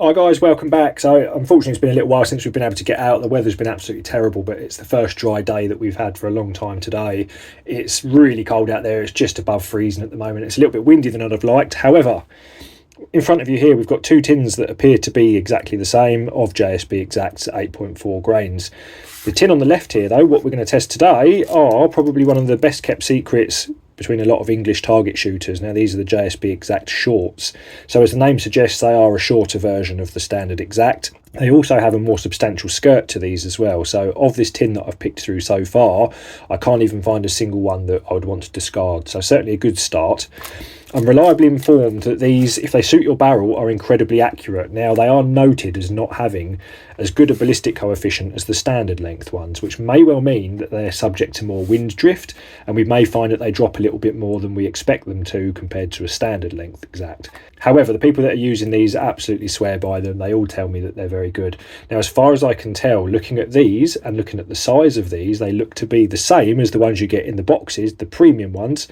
Hi guys, welcome back. So unfortunately it's been a little while since we've been able to get out. The weather's been absolutely terrible, but it's the first dry day that we've had for a long time today. It's really cold out there. It's just above freezing at the moment. It's a little bit windier than I'd have liked. However, in front of you here we've got two tins that appear to be exactly the same of JSB Exacts at 8.4 grains. The tin on the left here though, what we're going to test today are probably one of the best kept secrets between a lot of English target shooters. Now these are the JSB Exact shorts. So as the name suggests, they are a shorter version of the standard Exact. They also have a more substantial skirt to these as well. So of this tin that I've picked through so far, I can't even find a single one that I would want to discard. So certainly a good start. I'm reliably informed that these, if they suit your barrel, are incredibly accurate. Now, they are noted as not having as good a ballistic coefficient as the standard length ones, which may well mean that they're subject to more wind drift, and we may find that they drop a little bit more than we expect them to compared to a standard length Exact. However, the people that are using these absolutely swear by them. They all tell me that they're very good. Now, as far as I can tell, looking at these and looking at the size of these, they look to be the same as the ones you get in the boxes, the premium ones.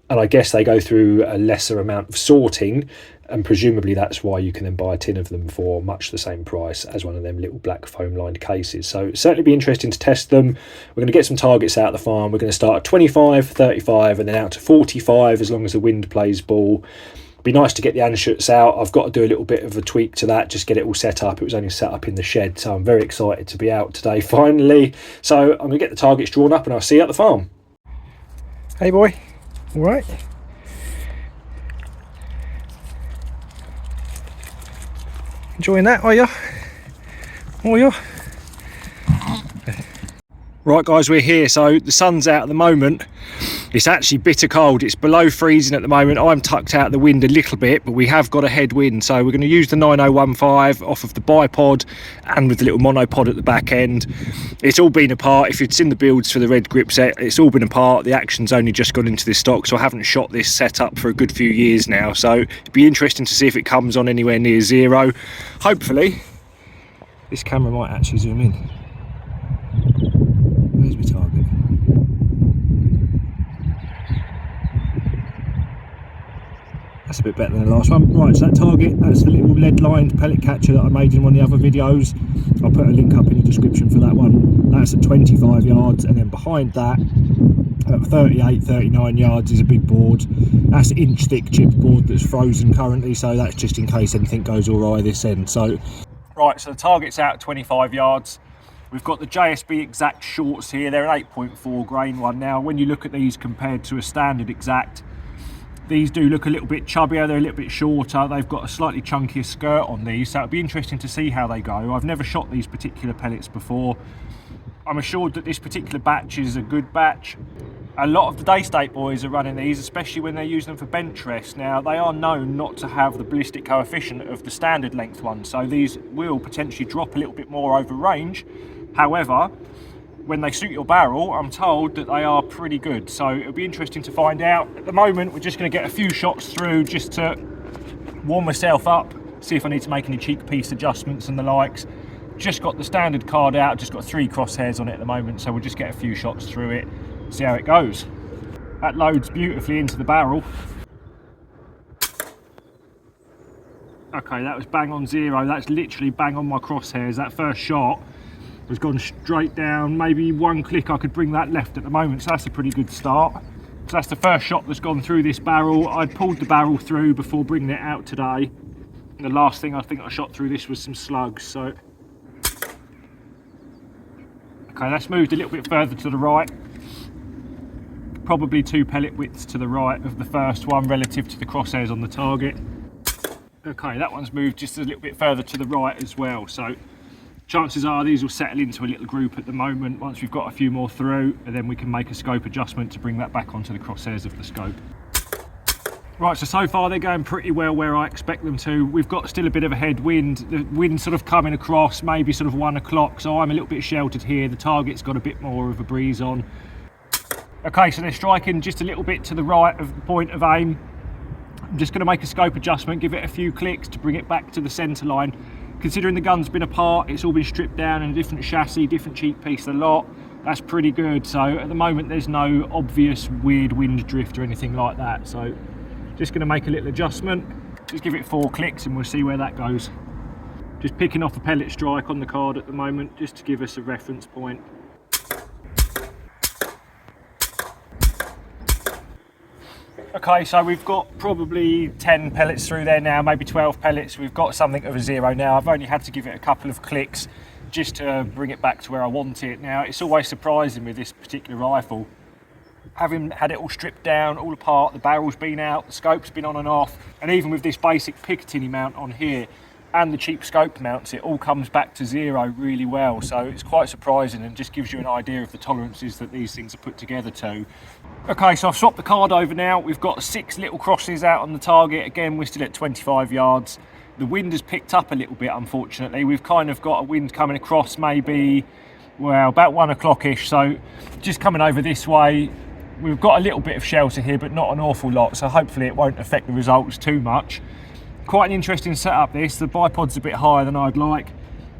And I guess they go through a lesser amount of sorting, and presumably that's why you can then buy a tin of them for much the same price as one of them little black foam lined cases. So it'll certainly be interesting to test them. We're going to get some targets out of the farm. We're going to start at 25, 35 and then out to 45 as long as the wind plays ball. Be nice to get the Anschutz out. I've got to do a little bit of a tweak to that, just get it all set up. It was only set up in the shed, so I'm very excited to be out today finally. So I'm going to get the targets drawn up and I'll see you at the farm. Hey boy. All right. Enjoying that, are you? Are you? Right guys, we're here. So the sun's out at the moment. It's actually bitter cold. It's below freezing at the moment. I'm tucked out the wind a little bit, but we have got a headwind. So we're going to use the 9015 off of the bipod and with the little monopod at the back end. It's all been apart. If you'd seen the builds for the red grip set, it's all been apart. The action's only just got into this stock, so I haven't shot this setup for a good few years now. So it'd be interesting to see if it comes on anywhere near zero. Hopefully, this camera might actually zoom in. Where's my target? That's a bit better than the last one. Right, so that target, that's the little lead-lined pellet catcher that I made in one of the other videos. I'll put a link up in the description for that one. That's at 25 yards, and then behind that, at 38, 39 yards is a big board. That's inch-thick chipboard that's frozen currently, so that's just in case anything goes awry this end. So, right, so the target's out at 25 yards. We've got the JSB Exact shorts here. They're an 8.4 grain one. Now, when you look at these compared to a standard Exact, these do look a little bit chubbier, they're a little bit shorter, they've got a slightly chunkier skirt on these, so it'll be interesting to see how they go. I've never shot these particular pellets before. I'm assured that this particular batch is a good batch. A lot of the day state boys are running these, especially when they're using them for bench rest. Now, they are known not to have the ballistic coefficient of the standard length ones, so these will potentially drop a little bit more over range. However, when they suit your barrel, I'm told that they are pretty good, so it'll be interesting to find out. At the moment, we're just going to get a few shots through just to warm myself up, see if I need to make any cheek piece adjustments and the likes. Just got the standard card out, just got 3 crosshairs on it at the moment, so we'll just get a few shots through it, see how it goes. That loads beautifully into the barrel. Okay, that was bang on zero. That's literally bang on my crosshairs. That first shot has gone straight down. Maybe one click I could bring that left at the moment, so that's a pretty good start. So that's the first shot that's gone through this barrel. I'd pulled the barrel through before bringing it out today, and the last thing I think I shot through this was some slugs. So okay, that's moved a little bit further to the right, probably 2 pellet widths to the right of the first one relative to the crosshairs on the target. Okay, that one's moved just a little bit further to the right as well, so chances are these will settle into a little group at the moment once we've got a few more through, and then we can make a scope adjustment to bring that back onto the crosshairs of the scope. Right, so far they're going pretty well where I expect them to. We've got still a bit of a headwind, the wind sort of coming across, maybe sort of 1 o'clock, so I'm a little bit sheltered here. The target's got a bit more of a breeze on. Okay, so they're striking just a little bit to the right of the point of aim. I'm just going to make a scope adjustment, give it a few clicks to bring it back to the centre line. Considering the gun's been apart, it's all been stripped down in a different chassis, different cheek piece, the lot. That's pretty good. So at the moment, there's no obvious weird wind drift or anything like that. So just going to make a little adjustment, just give it 4 clicks and we'll see where that goes. Just picking off a pellet strike on the card at the moment, just to give us a reference point. Okay, so we've got probably 10 pellets through there now, maybe 12 pellets. We've got something of a 0 now. I've only had to give it a couple of clicks just to bring it back to where I want it. Now, it's always surprising with this particular rifle, having had it all stripped down, all apart, the barrel's been out, the scope's been on and off, and even with this basic Picatinny mount on here and the cheap scope mounts, it all comes back to 0 really well. So it's quite surprising and just gives you an idea of the tolerances that these things are put together to. Okay, so I've swapped the card over now. We've got 6 little crosses out on the target. Again, we're still at 25 yards. The wind has picked up a little bit, unfortunately. We've kind of got a wind coming across maybe, well, about 1 o'clock-ish. So just coming over this way, we've got a little bit of shelter here, but not an awful lot. So hopefully it won't affect the results too much. Quite an interesting setup this. The bipod's a bit higher than I'd like.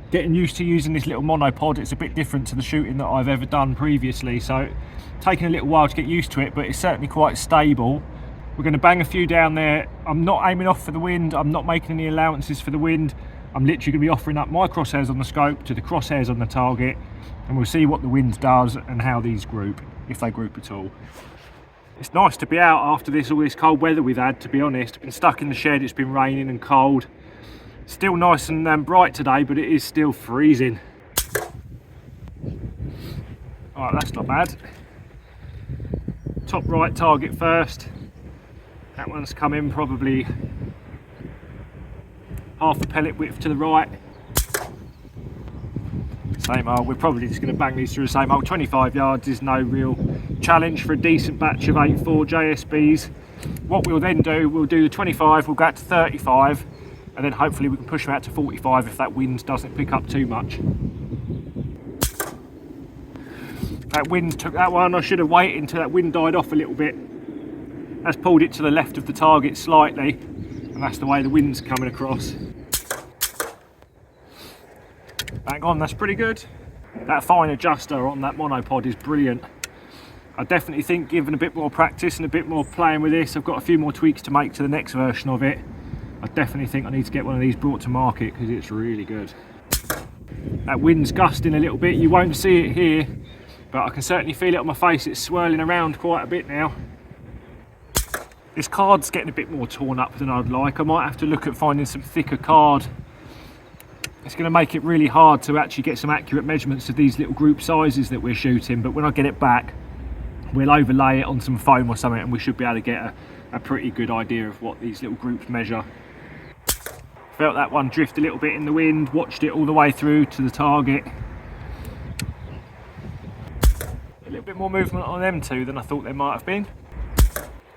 Getting used to using this little monopod. It's a bit different to the shooting that I've ever done previously, so taking a little while to get used to it, but it's certainly quite stable. We're going to bang a few down there. I'm not aiming off for the wind. I'm not making any allowances for the wind. I'm literally going to be offering up my crosshairs on the scope to the crosshairs on the target, and we'll see what the wind does and how these group, if they group at all. It's nice to be out after all this cold weather we've had, to be honest. I've been stuck in the shed, it's been raining and cold. Still nice and bright today, but it is still freezing. Alright, that's not bad. Top right target first. That one's come in probably half a pellet width to the right. Same old, we're probably just going to bang these through the same old. 25 yards is no real challenge for a decent batch of 8.4 JSBs. What we'll then do, we'll do the 25, we'll go out to 35, and then hopefully we can push them out to 45 if that wind doesn't pick up too much. That wind took that one. I should have waited until that wind died off a little bit. That's pulled it to the left of the target slightly, and that's the way the wind's coming across. Bang on, that's pretty good. That fine adjuster on that monopod is brilliant. I definitely think, given a bit more practice and a bit more playing with this, I've got a few more tweaks to make to the next version of it. I definitely think I need to get one of these brought to market because it's really good. That wind's gusting a little bit. You won't see it here, but I can certainly feel it on my face. It's swirling around quite a bit now. This card's getting a bit more torn up than I'd like. I might have to look at finding some thicker card. It's going to make it really hard to actually get some accurate measurements of these little group sizes that we're shooting, but when I get it back, we'll overlay it on some foam or something and we should be able to get a pretty good idea of what these little groups measure. Felt that one drift a little bit in the wind, watched it all the way through to the target. A little bit more movement on them two than I thought there might have been.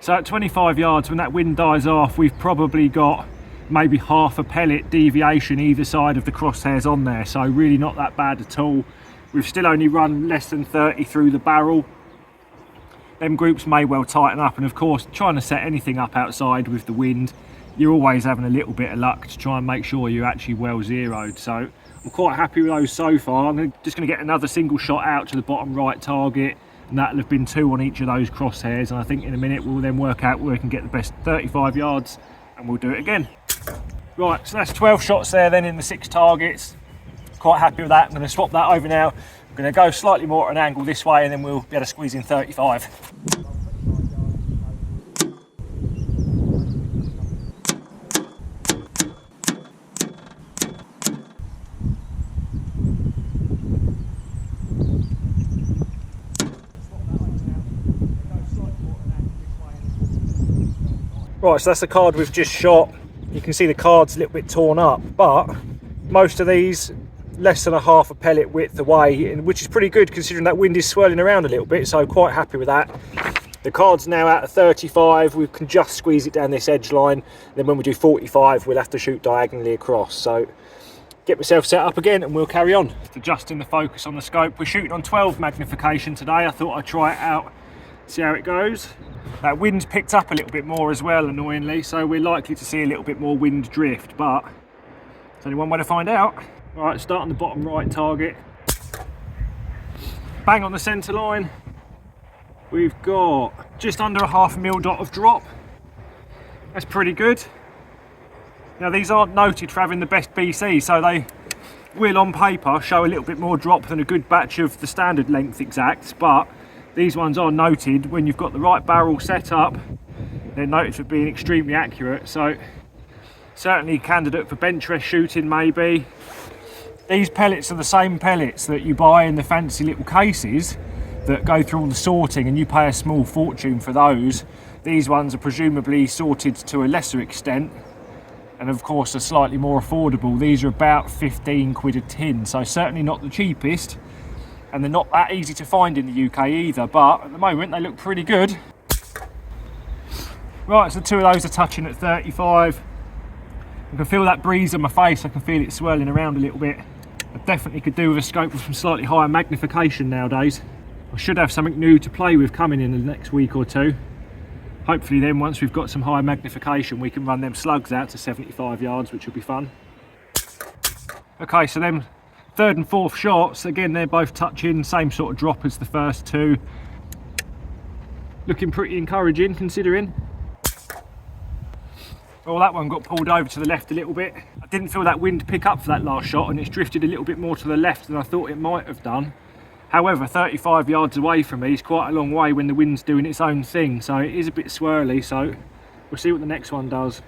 So at 25 yards, when that wind dies off, we've probably got maybe half a pellet deviation either side of the crosshairs on there, so really not that bad at all. We've still only run less than 30 through the barrel. Them groups may well tighten up, and of course trying to set anything up outside with the wind, you're always having a little bit of luck to try and make sure you're actually well zeroed. So I'm quite happy with those so far. I'm just going to get another single shot out to the bottom right target, and that'll have been 2 on each of those crosshairs, and I think in a minute we'll then work out where we can get the best 35 yards and we'll do it again. Right, so that's 12 shots there then in the 6 targets. Quite happy with that. I'm going to swap that over now. I'm going to go slightly more at an angle this way and then we'll be able to squeeze in 35. Right, so that's the card we've just shot. You can see the card's a little bit torn up, but most of these less than a half a pellet width away, which is pretty good considering that wind is swirling around a little bit, so quite happy with that. The card's now out of 35, we can just squeeze it down this edge line, then when we do 45 we'll have to shoot diagonally across. So get myself set up again and we'll carry on. Adjusting the focus on the scope. We're shooting on 12 magnification today. I thought I'd try it out, see how it goes. That wind's picked up a little bit more as well, annoyingly, so we're likely to see a little bit more wind drift, but there's only one way to find out. All right, start on the bottom right target. Bang on the centre line. We've got just under a half a mil dot of drop. That's pretty good. Now these aren't noted for having the best BC, so they will on paper show a little bit more drop than a good batch of the standard length exacts, but these ones are noted when you've got the right barrel set up. They're noted for being extremely accurate, so certainly candidate for bench rest shooting maybe. These pellets are the same pellets that you buy in the fancy little cases that go through all the sorting, and you pay a small fortune for those. These ones are presumably sorted to a lesser extent, and of course are slightly more affordable. These are about 15 quid a tin, so certainly not the cheapest, and they're not that easy to find in the UK either, but at the moment they look pretty good. Right, so two of those are touching at 35. I can feel that breeze on my face, I can feel it swirling around a little bit. I definitely could do with a scope with some slightly higher magnification nowadays. I should have something new to play with coming in the next week or two. Hopefully then, once we've got some higher magnification, we can run them slugs out to 75 yards, which will be fun. Okay, so them third and fourth shots, again, they're both touching, same sort of drop as the first two. Looking pretty encouraging, considering. Well, that one got pulled over to the left a little bit. I didn't feel that wind pick up for that last shot, and it's drifted a little bit more to the left than I thought it might have done. However, 35 yards away from me is quite a long way when the wind's doing its own thing, so it is a bit swirly, so we'll see what the next one does.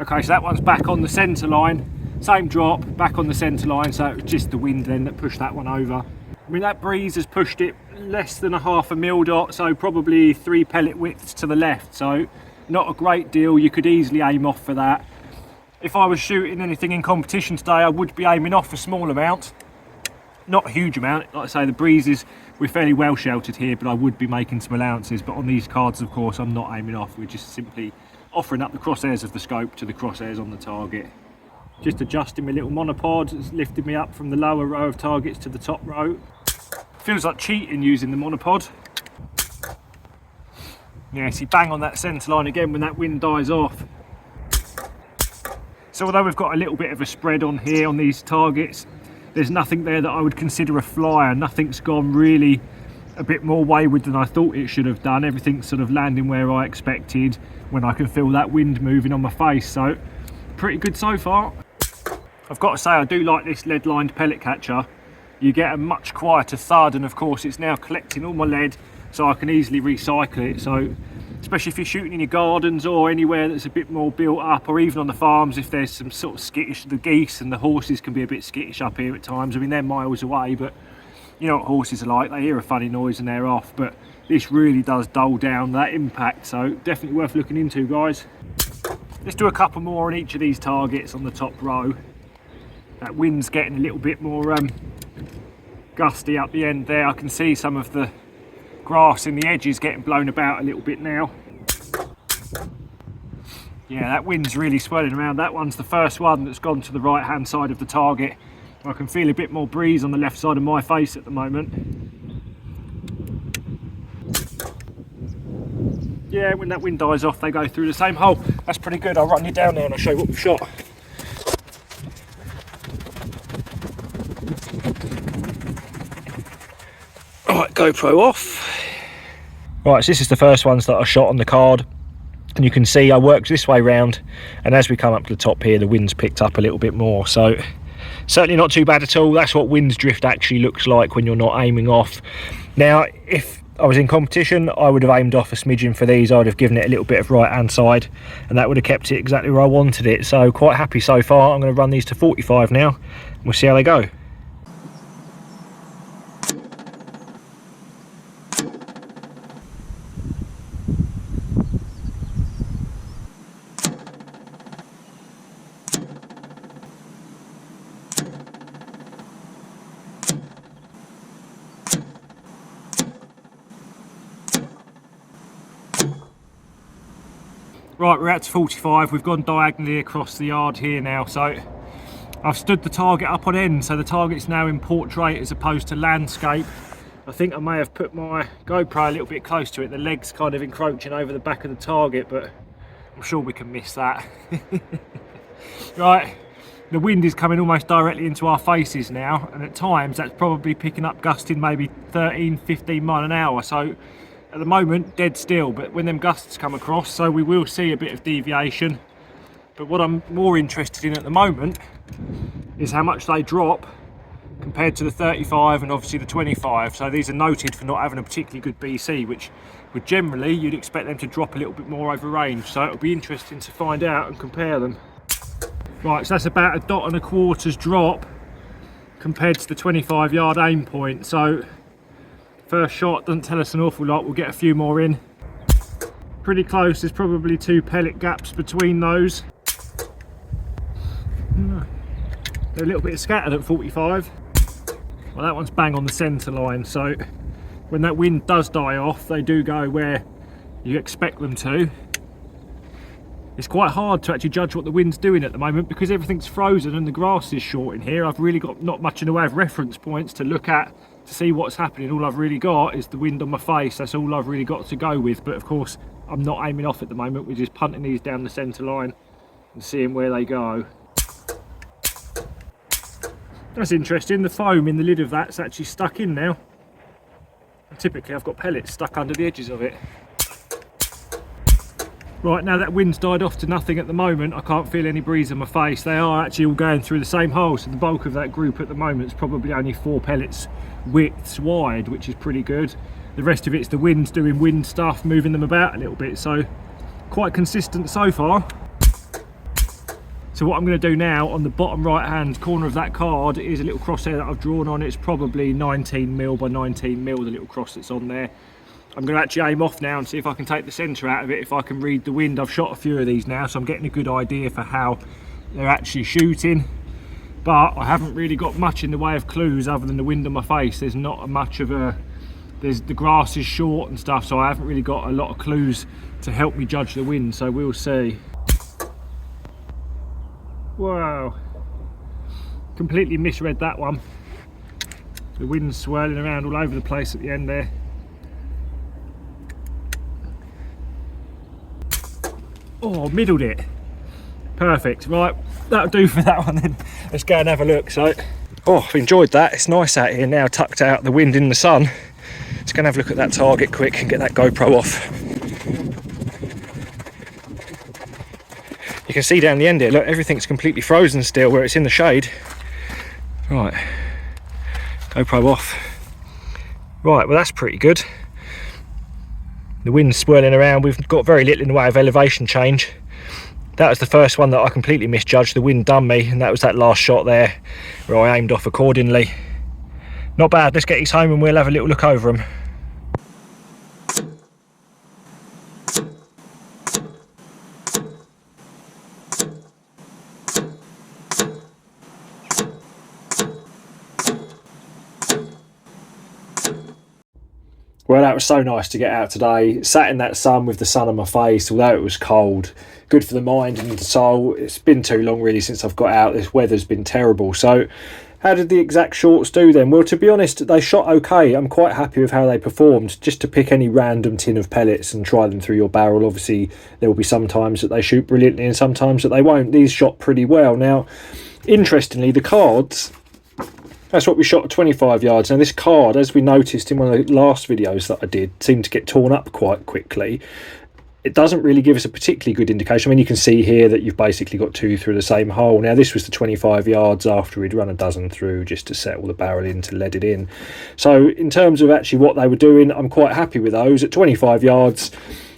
Okay, so that one's back on the centre line, same drop, back on the centre line, so it was just the wind then that pushed that one over. I mean, that breeze has pushed it less than a half a mil dot, so probably 3 pellet widths to the left, so not a great deal. You could easily aim off for that. If I was shooting anything in competition today, I would be aiming off a small amount. Not a huge amount, like I say, the breezes, we're fairly well sheltered here, but I would be making some allowances. But on these cards, of course, I'm not aiming off. We're just simply offering up the crosshairs of the scope to the crosshairs on the target. Just adjusting my little monopod, it's lifted me up from the lower row of targets to the top row. Feels like cheating using the monopod. Yeah, see, bang on that centre line again when that wind dies off. So although we've got a little bit of a spread on here on these targets, there's nothing there that I would consider a flyer. Nothing's gone really a bit more wayward than I thought it should have done. Everything's sort of landing where I expected when I can feel that wind moving on my face. So pretty good so far. I've got to say, I do like this lead lined pellet catcher. You get a much quieter thud, and of course it's now collecting all my lead, so I can easily recycle it. So especially if you're shooting in your gardens or anywhere that's a bit more built up, or even on the farms if there's some sort of skittish, the geese and the horses can be a bit skittish up here at times. I mean, they're miles away, but you know what horses are like, they hear a funny noise and they're off. But this really does dull down that impact, so definitely worth looking into, guys. Let's do a couple more on each of these targets on the top row. That wind's getting a little bit more gusty up the end there. I can see some of the grass in the edges getting blown about a little bit now. Yeah, that wind's really swirling around. That one's the first one that's gone to the right hand side of the target. I can feel a bit more breeze on the left side of my face at the moment. Yeah, when that wind dies off, they go through the same hole. That's pretty good. I'll run you down there and I'll show you what we've shot. Alright, GoPro off. Right, so this is the first ones that I shot on the card. And you can see I worked this way round, and as we come up to the top here, the wind's picked up a little bit more. So certainly not too bad at all. That's what wind's drift actually looks like when you're not aiming off. Now, if I was in competition, I would have aimed off a smidgen for these. I would have given it a little bit of right hand side, and that would have kept it exactly where I wanted it. So quite happy so far. I'm going to run these to 45 now. We'll see how they go. Right, we're out to 45. We've gone diagonally across the yard here now, so I've stood the target up on end, so the target's now in portrait as opposed to landscape. I think I may have put my GoPro a little bit close to it. The leg's kind of encroaching over the back of the target, but I'm sure we can miss that. Right, the wind is coming almost directly into our faces now, and at times that's probably picking up gusting maybe 13-15 mile an hour. So at the moment, dead still, but when them gusts come across, so we will see a bit of deviation. But what I'm more interested in at the moment is how much they drop compared to the 35 and obviously the 25. So these are noted for not having a particularly good BC, which would generally you'd expect them to drop a little bit more over range. So it'll be interesting to find out and compare them. Right, so that's about 1.25 dots drop compared to the 25-yard aim point. So first shot doesn't tell us an awful lot. We'll get a few more in. Pretty close. There's probably 2 pellet gaps between those. They're a little bit scattered at 45. Well, that one's bang on the centre line, so when that wind does die off, they do go where you expect them to. It's quite hard to actually judge what the wind's doing at the moment because everything's frozen and the grass is short in here. I've really got not much in the way of reference points to look at to see what's happening. All I've really got is the wind on my face. That's all I've really got to go with. But of course, I'm not aiming off at the moment. We're just punting these down the centre line and seeing where they go. That's interesting. The foam in the lid of that's actually stuck in now. And typically I've got pellets stuck under the edges of it. Right, now that wind's died off to nothing at the moment, I can't feel any breeze on my face. They are actually all going through the same hole, so the bulk of that group at the moment is probably only 4 pellets widths wide, which is pretty good. The rest of it's the wind's doing wind stuff, moving them about a little bit, so quite consistent so far. So what I'm going to do now on the bottom right hand corner of that card is a little crosshair that I've drawn on. It's probably 19mm by 19mm, the little cross that's on there. I'm going to actually aim off now and see if I can take the centre out of it, if I can read the wind. I've shot a few of these now, so I'm getting a good idea for how they're actually shooting. But I haven't really got much in the way of clues other than the wind on my face. There's not much of a... the grass is short and stuff, so I haven't really got a lot of clues to help me judge the wind, so we'll see. Wow, completely misread that one. The wind's swirling around all over the place at the end there. Oh, middled it. Perfect. Right, that'll do for that one then. Let's go and have a look. So, oh, I've enjoyed that. It's nice out here now, tucked out, the wind in the sun. Let's go and have a look at that target quick and get that GoPro off. You can see down the end here, look, everything's completely frozen still where it's in the shade. Right, GoPro off. Right, well that's pretty good. The wind's swirling around, we've got very little in the way of elevation change. That was the first one that I completely misjudged, the wind done me, and that was that last shot there where I aimed off accordingly. Not bad, let's get these home and we'll have a little look over them. Well, that was so nice to get out today. Sat in that sun with the sun on my face, although it was cold. Good for the mind and the soul. It's been too long really since I've got out. This weather's been terrible. So how did the exact shorts do then? Well, to be honest, they shot okay. I'm quite happy with how they performed. Just to pick any random tin of pellets and try them through your barrel. Obviously, there will be some times that they shoot brilliantly and sometimes that they won't. These shot pretty well. Now, interestingly, the cards... That's what we shot at 25 yards. Now this card, as we noticed in one of the last videos that I did, seemed to get torn up quite quickly. It doesn't really give us a particularly good indication. I mean, you can see here that you've basically got 2 through the same hole. Now this was the 25 yards after we'd run a dozen through just to settle the barrel in to lead it in. So in terms of actually what they were doing, I'm quite happy with those. At 25 yards,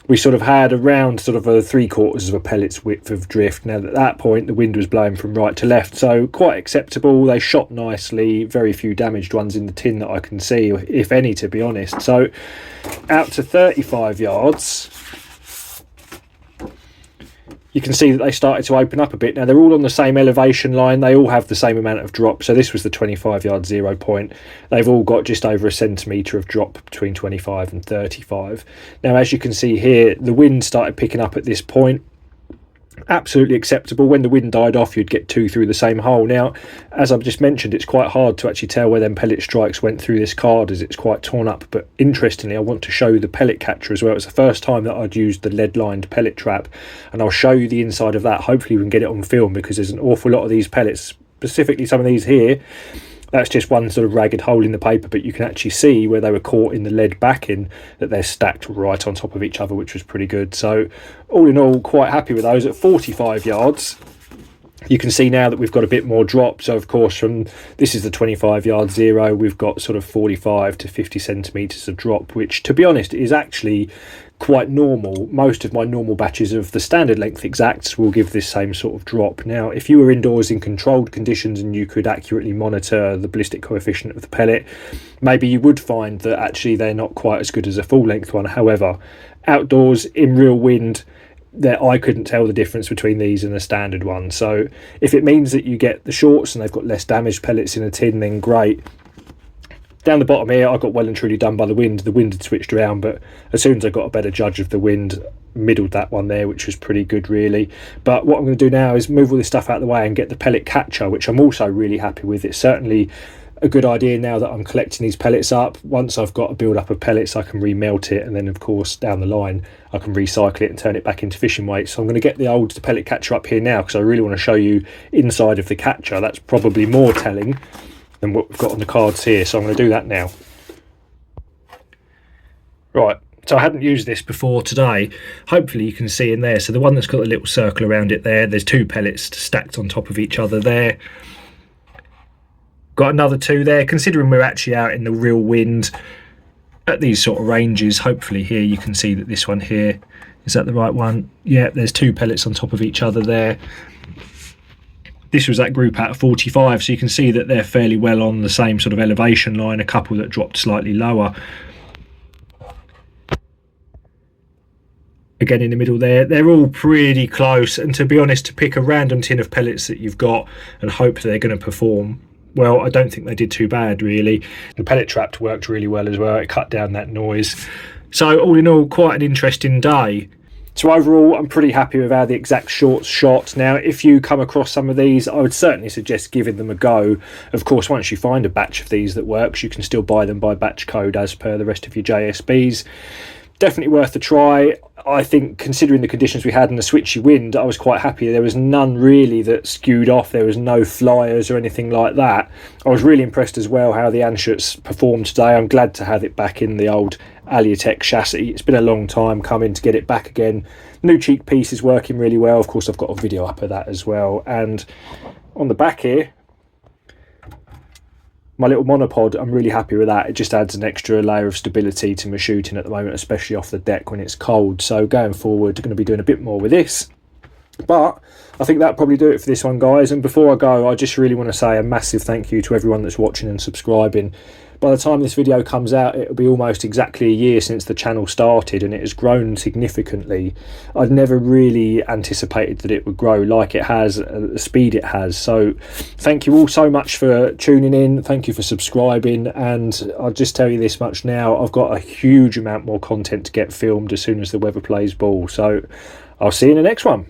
we sort of had around sort of a 3/4 of a pellet's width of drift. Now at that point the wind was blowing from right to left, so quite acceptable. They shot nicely, very few damaged ones in the tin that I can see, if any, to be honest. So out to 35 yards you can see that they started to open up a bit. Now they're all on the same elevation line, they all have the same amount of drop. So this was the 25 yard 0 point. They've all got just over a centimetre of drop between 25 and 35. Now as you can see here, the wind started picking up at this point. Absolutely acceptable. When the wind died off, you'd get 2 through the same hole. Now, as I've just mentioned, it's quite hard to actually tell where them pellet strikes went through this card as it's quite torn up. But interestingly, I want to show you the pellet catcher as well. It's the first time that I'd used the lead-lined pellet trap, and I'll show you the inside of that. Hopefully we can get it on film because there's an awful lot of these pellets, specifically some of these here, That's just one sort of ragged hole in the paper, but you can actually see where they were caught in the lead backing, that they're stacked right on top of each other, which was pretty good. So all in all, quite happy with those. At 45 yards, you can see now that we've got a bit more drop. So of course, from this is the 25 yard zero, we've got sort of 45 to 50 centimeters of drop, which to be honest is actually quite normal. Most of my normal batches of the standard length exacts will give this same sort of drop. Now if you were indoors in controlled conditions and you could accurately monitor the ballistic coefficient of the pellet, maybe you would find that actually they're not quite as good as a full length one. However, outdoors in real wind, that I couldn't tell the difference between these and the standard one. So if it means that you get the shorts and they've got less damaged pellets in a tin, then great. Down the bottom here, I got well and truly done by the wind. The wind had switched around, but as soon as I got a better judge of the wind, middled that one there, which was pretty good really. But what I'm going to do now is move all this stuff out of the way and get the pellet catcher, which I'm also really happy with. It's certainly a good idea now that I'm collecting these pellets up. Once I've got a build up of pellets, I can remelt it, and then of course down the line I can recycle it and turn it back into fishing weight. So I'm going to get the pellet catcher up here now, because I really want to show you inside of the catcher. That's probably more telling than what we've got on the cards here, so I'm going to do that now. Right, so I hadn't used this before today. Hopefully you can see in there, so the one that's got a little circle around it there's two pellets stacked on top of each other there. Got another two there. Considering we're actually out in the real wind at these sort of ranges, hopefully here you can see that this one here, is that the right one? Yeah, there's two pellets on top of each other there. This was that group out of 45, so you can see that they're fairly well on the same sort of elevation line. A couple that dropped slightly lower. Again in the middle there, they're all pretty close, and to be honest, to pick a random tin of pellets that you've got and hope they're going to perform, well, I don't think they did too bad really. The pellet trap worked really well as well. It cut down that noise. So all in all, quite an interesting day. So overall, I'm pretty happy with how the exact shorts shot. Now, if you come across some of these, I would certainly suggest giving them a go. Of course, once you find a batch of these that works, you can still buy them by batch code as per the rest of your JSBs. Definitely worth a try. I think considering the conditions we had and the switchy wind, I was quite happy. There was none really that skewed off. There was no flyers or anything like that. I was really impressed as well how the Anschutz performed today. I'm glad to have it back in the old Aliatech chassis. It's been a long time coming to get it back again. New cheek piece is working really well. Of course, I've got a video up of that as well. And on the back here, my little monopod, I'm really happy with that. It just adds an extra layer of stability to my shooting at the moment, especially off the deck when it's cold. So going forward, I'm going to be doing a bit more with this. But I think that'll probably do it for this one, guys. And before I go, I just really want to say a massive thank you to everyone that's watching and subscribing. By the time this video comes out, it'll be almost exactly a year since the channel started, and it has grown significantly. I'd never really anticipated that it would grow like it has, at the speed it has. So thank you all so much for tuning in. Thank you for subscribing. And I'll just tell you this much now, I've got a huge amount more content to get filmed as soon as the weather plays ball. So I'll see you in the next one.